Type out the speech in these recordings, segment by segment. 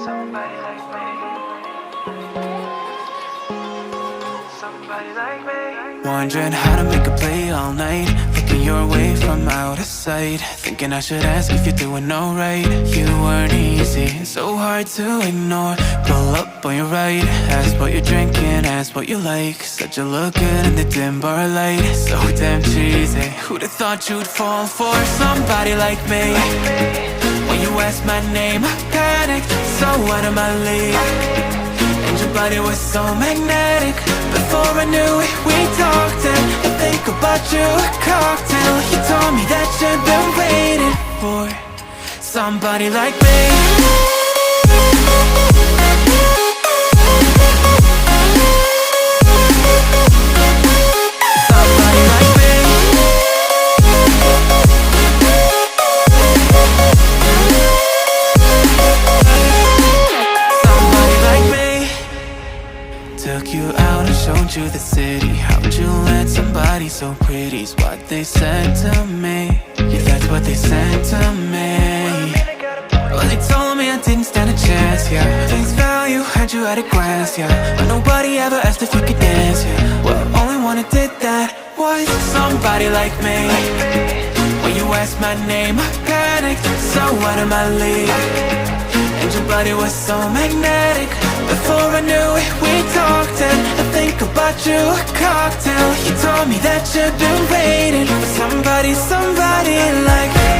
Somebody like me. Somebody like me. Wondering how to make a play all night, looking your way from out of sight, thinking I should ask if you're doing alright. You weren't easy, so hard to ignore. Pull up on your right, ask what you're drinking, ask what you like. Said you look good in the dim bar light, so damn cheesy. Who'd have thought you'd fall for somebody like me? When you asked my name, I panicked, so out of my league. And your body was so magnetic. Before I knew it, we talked, and I think about you a cocktail. You told me that you've been waiting for somebody like me. Somebody like me. Somebody like me. Took you out and showed you the city. How'd you let somebody so pretty's what they said to me? Yeah, that's what they said to me. Well, they told me I didn't stand a chance, yeah. Face value, had you at a glance, yeah. But nobody ever asked if you could dance, yeah. Well, only one who did that was somebody like me. When you asked my name, I panicked, so out of my league. And your body was so magnetic. Before I knew it, we talked, and I think about you a cocktail. You told me that you've been waiting for somebody, somebody like me.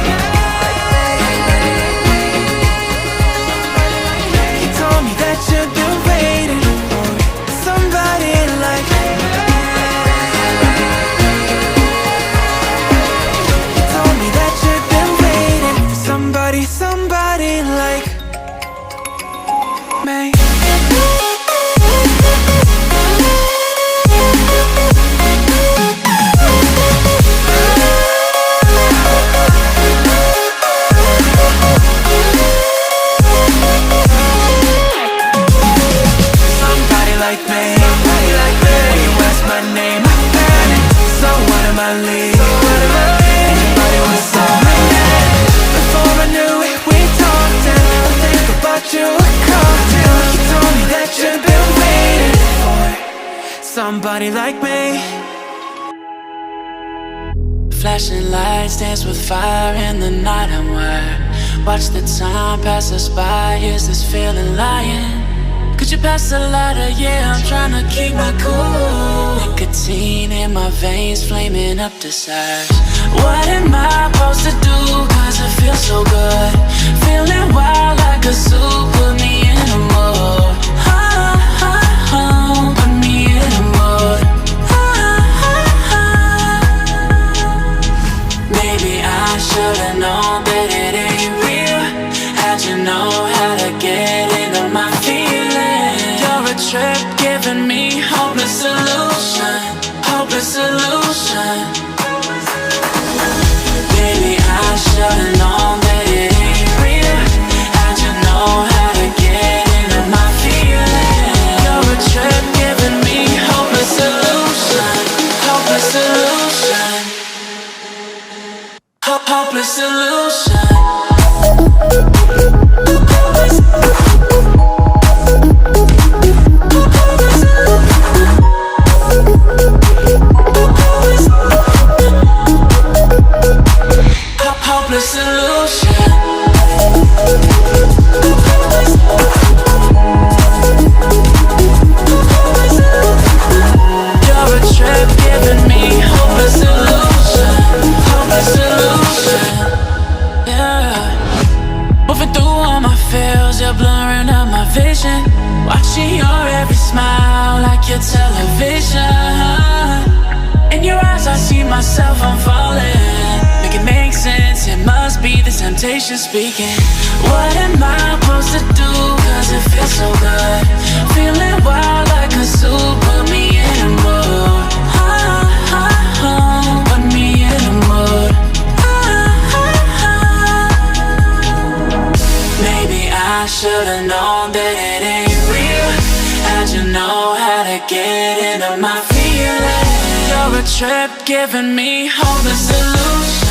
You told me that you've been waiting for somebody like me. You told me that you've been waiting for somebody, somebody like me. Somebody like me. Flashing lights dance with fire in the night. I'm wired. Watch the time pass us by. Is this feeling lying? Could you pass the lighter? Yeah, I'm trying to keep my cool. Nicotine in my veins, flaming up desires. What am I supposed to do? Cause it feels so good. Feeling wild like a zoo. Put me in a mood. Put me in a mood. Maybe I should've known that it ain't real. How'd you know how to get into my feelings? You're a trip giving me hopeless solution. Hopeless solution. Baby, I should've known that it ain't real. How'd you know how to get into my feelings? You're a trip giving me hopeless solution. Hopeless solution. Hopeless solution. Hopeless solution. You're a trip giving me hopeless solution. Hopeless solution. Yeah. Moving through all my feels, you're blurring out my vision. Watching your every smile like your television. In your eyes I see myself, I'm falling. Make it make sense, it must be the temptation speaking. What am I supposed to do? Cause it feels so good. Feeling wild like a zoo. Put me in a mood. Put me in a mood. Maybe I should've known that it ain't real. How'd you know how to get into my feelings? You're a trip giving me hopeless solution.